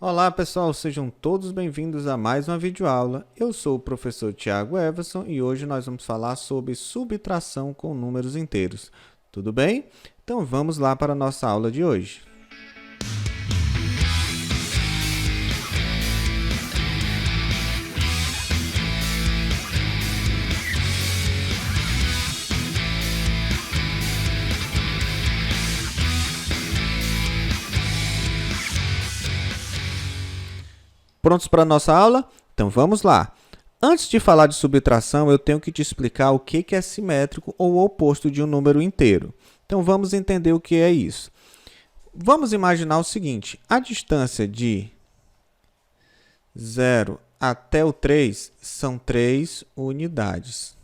Olá pessoal, sejam todos bem-vindos a mais uma videoaula. Eu sou o professor Tiago Everson e hoje nós vamos falar sobre subtração com números inteiros. Tudo bem? Então vamos lá para a nossa aula de hoje. Prontos para a nossa aula? Então vamos lá! Antes de falar de subtração, eu tenho que te explicar o que é simétrico ou o oposto de um número inteiro. Então vamos entender o que é isso. Vamos imaginar o seguinte: a distância de 0 até o 3 são 3 unidades.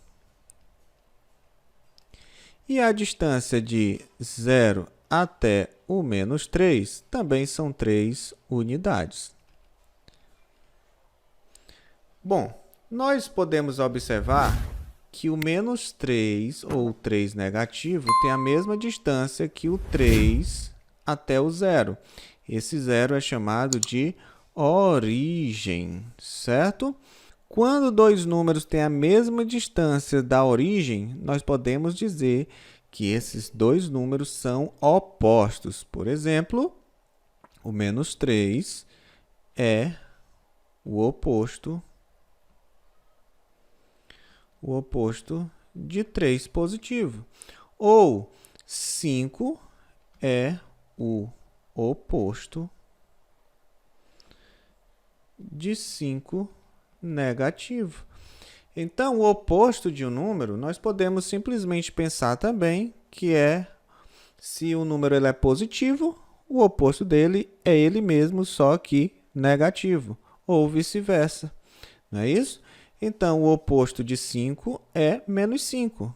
E a distância de 0 até o menos 3 também são 3 unidades. Bom, nós podemos observar que o menos 3, ou 3 negativo, tem a mesma distância que o 3 até o zero. Esse zero é chamado de origem, certo? Quando dois números têm a mesma distância da origem, nós podemos dizer que esses dois números são opostos. Por exemplo, o menos 3 é o oposto de 3 positivo. Ou 5 é o oposto de 5 negativo. Então, o oposto de um número, nós podemos simplesmente pensar também que se o número ele é positivo, o oposto dele é ele mesmo, só que negativo, ou vice-versa. Não é isso? Então, o oposto de 5 é menos 5.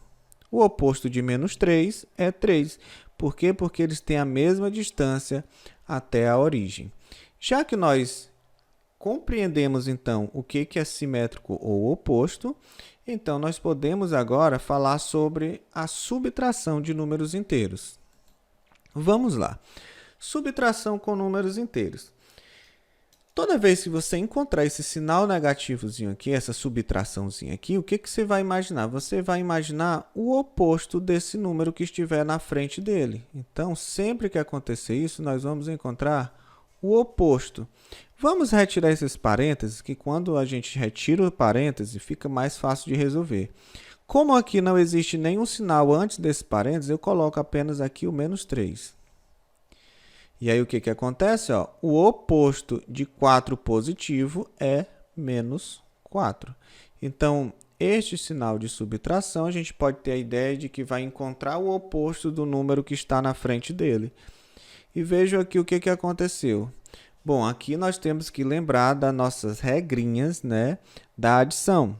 O oposto de menos 3 é 3. Por quê? Porque eles têm a mesma distância até a origem. Já que nós compreendemos, então, o que é simétrico ou oposto, então nós podemos agora falar sobre a subtração de números inteiros. Vamos lá. Subtração com números inteiros. Toda vez que você encontrar esse sinal negativozinho aqui, essa subtraçãozinha aqui, o que você vai imaginar? Você vai imaginar o oposto desse número que estiver na frente dele. Então, sempre que acontecer isso, nós vamos encontrar o oposto. Vamos retirar esses parênteses, que quando a gente retira o parêntese, fica mais fácil de resolver. Como aqui não existe nenhum sinal antes desse parênteses, eu coloco apenas aqui o menos 3. E aí, o que acontece? O oposto de 4 positivo é menos 4. Então, este sinal de subtração, a gente pode ter a ideia de que vai encontrar o oposto do número que está na frente dele. E vejam aqui o que aconteceu. Bom, aqui nós temos que lembrar das nossas regrinhas, né, da adição.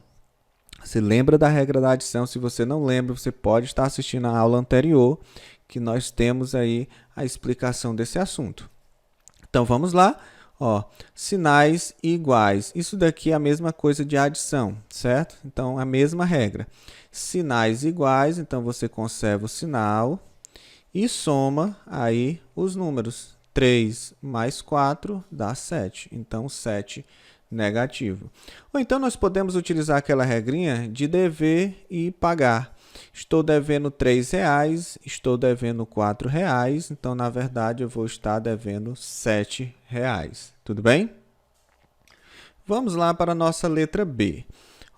Você lembra da regra da adição? Se você não lembra, você pode estar assistindo a aula anterior, que nós temos aí a explicação desse assunto. Então, vamos lá. Sinais iguais. Isso daqui é a mesma coisa de adição, certo? Então, a mesma regra. Sinais iguais, então você conserva o sinal e soma aí os números. 3 mais 4 dá 7. Então, 7 negativo. Ou então, nós podemos utilizar aquela regrinha de dever e pagar. Estou devendo R$3, estou devendo R$4, então, na verdade, eu vou estar devendo R$7. Tudo bem? Vamos lá para a nossa letra B.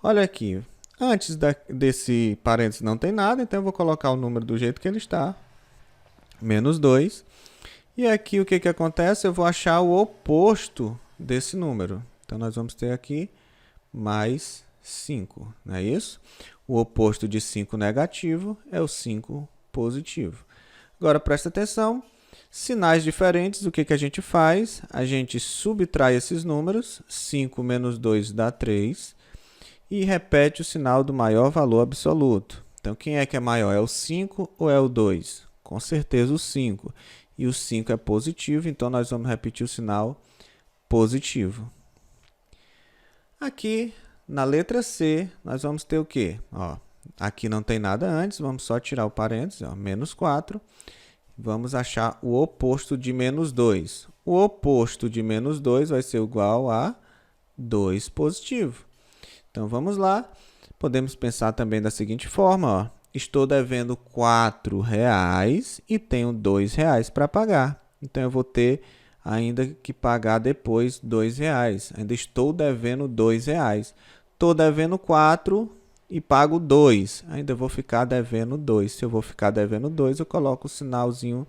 Olha aqui, antes desse parênteses não tem nada, então eu vou colocar o número do jeito que ele está, menos 2. E aqui o que acontece? Eu vou achar o oposto desse número. Então, nós vamos ter aqui mais 5, não é isso? O oposto de 5 negativo é o 5 positivo. Agora, presta atenção. Sinais diferentes, o que a gente faz? A gente subtrai esses números. 5 menos 2 dá 3. E repete o sinal do maior valor absoluto. Então, quem é que é maior? É o 5 ou é o 2? Com certeza o 5. E o 5 é positivo, então nós vamos repetir o sinal positivo. Aqui, na letra C, nós vamos ter o quê? Aqui não tem nada antes, vamos só tirar o parênteses, menos 4. Vamos achar o oposto de menos 2. o oposto de menos 2 vai ser igual a 2 positivo. Então, vamos lá. Podemos pensar também da seguinte forma, ó. Estou devendo R$ 4,00 e tenho R$ 2,00 para pagar. Então, eu vou ter ainda que pagar depois R$ 2,00. Ainda estou devendo R$ 2,00. Estou devendo 4 e pago 2. Ainda vou ficar devendo 2. Se eu vou ficar devendo 2, eu coloco o sinalzinho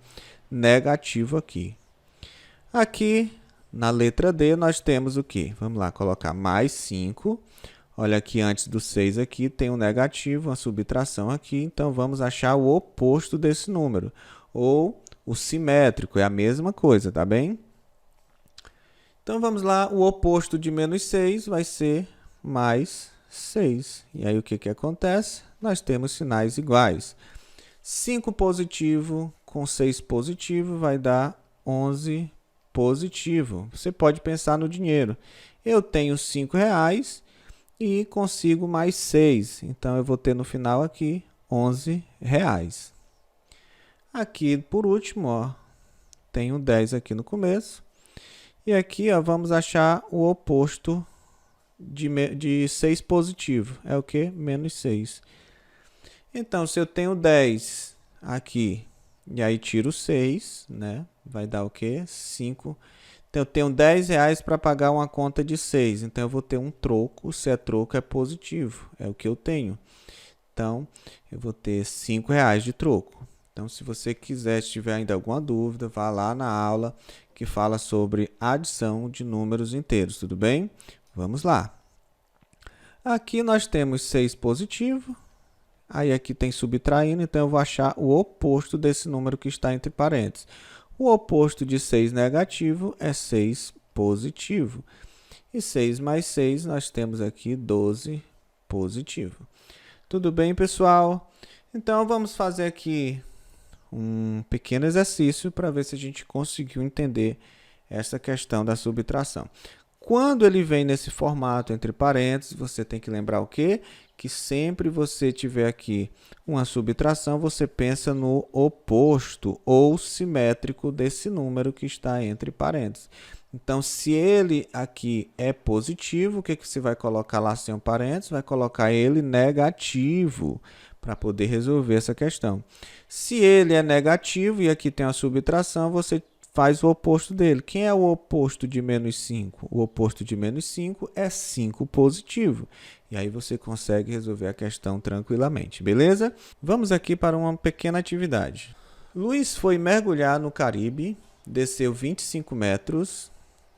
negativo aqui. Aqui, na letra D, nós temos o quê? Vamos lá, colocar mais 5. Olha aqui, antes do 6 aqui, tem um negativo, uma subtração aqui. Então, vamos achar o oposto desse número. Ou o simétrico, é a mesma coisa, tá bem? Então, vamos lá. O oposto de menos 6 vai ser mais 6. E aí, o que acontece? Nós temos sinais iguais. 5 positivo com 6 positivo vai dar 11 positivo. Você pode pensar no dinheiro. Eu tenho R$ 5,00 e consigo mais 6. Então, eu vou ter no final aqui R$ 11,00. Aqui, por último, ó, tenho 10 aqui no começo. E aqui, ó, vamos achar o oposto de 6 positivo. É o quê? Menos 6. Então, se eu tenho 10 aqui, e aí tiro 6, né? Vai dar o quê? 5. Então, eu tenho R$ 10,00 para pagar uma conta de 6. Então, eu vou ter um troco. Se é troco, é positivo. É o que eu tenho. Então, eu vou ter R$ 5,00 de troco. Então, se você quiser, se tiver ainda alguma dúvida, vá lá na aula que fala sobre adição de números inteiros, tudo bem? Vamos lá. Aqui nós temos 6 positivo. Aí aqui tem subtraindo, então eu vou achar o oposto desse número que está entre parênteses. O oposto de 6 negativo é 6 positivo. E 6 mais 6, nós temos aqui 12 positivo. Tudo bem, pessoal? Então, vamos fazer aqui um pequeno exercício para ver se a gente conseguiu entender essa questão da subtração. Quando ele vem nesse formato entre parênteses, você tem que lembrar o quê? Que sempre você tiver aqui uma subtração, você pensa no oposto ou simétrico desse número que está entre parênteses. Então, se ele aqui é positivo, o que você vai colocar lá sem um parênteses? Vai colocar ele negativo para poder resolver essa questão. Se ele é negativo e aqui tem a subtração, você faz o oposto dele. Quem é o oposto de menos 5? O oposto de menos 5 é 5 positivo. E aí você consegue resolver a questão tranquilamente, beleza? Vamos aqui para uma pequena atividade. Luiz foi mergulhar no Caribe, desceu 25 metros,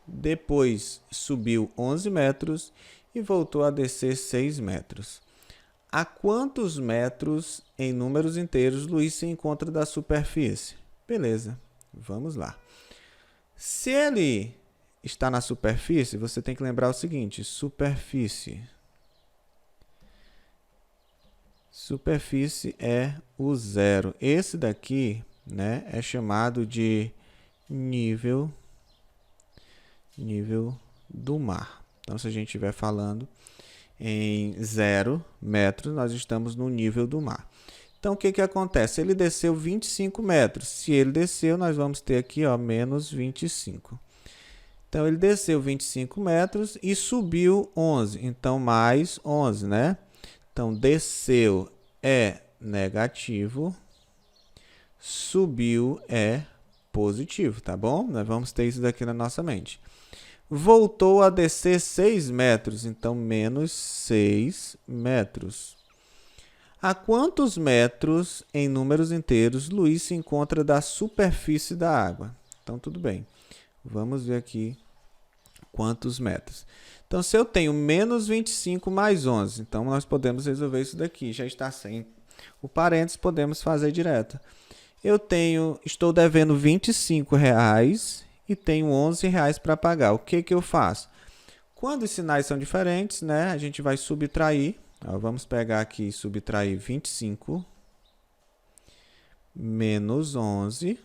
depois subiu 11 metros e voltou a descer 6 metros. A quantos metros em números inteiros Luiz se encontra da superfície? Beleza, vamos lá. Se ele está na superfície, você tem que lembrar o seguinte, superfície. Superfície é o zero. Esse daqui, né, é chamado de nível do mar. Então, se a gente estiver falando em 0 metros, nós estamos no nível do mar. Então, o que acontece? Ele desceu 25 metros. Se ele desceu, nós vamos ter aqui, ó, menos 25. Então, ele desceu 25 metros e subiu 11. Então, mais 11, né? Então, desceu é negativo, subiu é positivo, tá bom? Nós vamos ter isso daqui na nossa mente. Voltou a descer 6 metros, então menos 6 metros. A quantos metros em números inteiros Luiz se encontra da superfície da água? Então, tudo bem. Vamos ver aqui quantos metros. Então, se eu tenho menos 25 mais 11, então nós podemos resolver isso daqui. Já está sem o parênteses, podemos fazer direto. Estou devendo R$ 25,00 e tenho R$ 11,00 para pagar. O que eu faço? Quando os sinais são diferentes, né, a gente vai subtrair. Ó, vamos pegar aqui e subtrair 25 menos 11.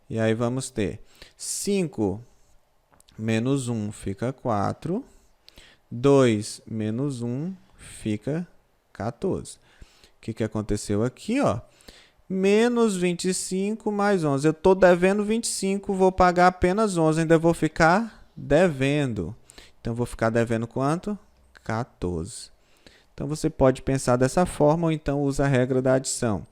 E aí vamos ter 5 menos 1 fica 4. 2 menos 1 fica 14. O que aconteceu aqui? Ó? menos 25 mais 11. Eu estou devendo 25, vou pagar apenas 11, ainda vou ficar devendo. Então, vou ficar devendo quanto? 14. Então, você pode pensar dessa forma ou então usa a regra da adição.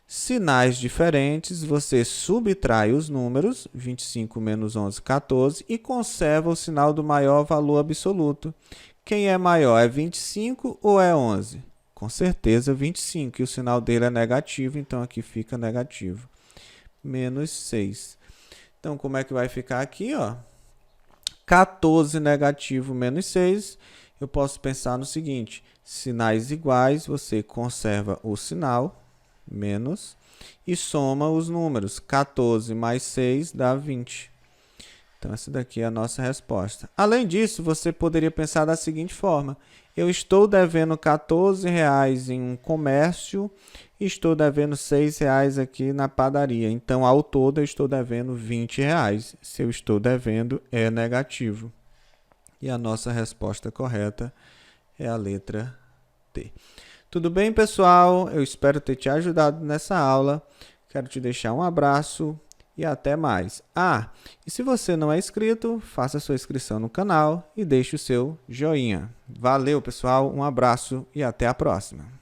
Sinais diferentes, você subtrai os números, 25 menos 11, 14, e conserva o sinal do maior valor absoluto. Quem é maior, é 25 ou é 11? Com certeza 25, e o sinal dele é negativo, então aqui fica negativo. Menos 6. Então, como é que vai ficar aqui? 14 negativo menos 6. Eu posso pensar no seguinte, sinais iguais, você conserva o sinal, menos, e soma os números. 14 mais 6 dá 20. Então, essa daqui é a nossa resposta. Além disso, você poderia pensar da seguinte forma. Eu estou devendo R$14 em um comércio e estou devendo R$6 aqui na padaria. Então, ao todo, eu estou devendo R$20. Se eu estou devendo, é negativo. E a nossa resposta correta é a letra D. Tudo bem, pessoal? Eu espero ter te ajudado nessa aula. Quero te deixar um abraço e até mais. E se você não é inscrito, faça sua inscrição no canal e deixe o seu joinha. Valeu, pessoal, um abraço e até a próxima.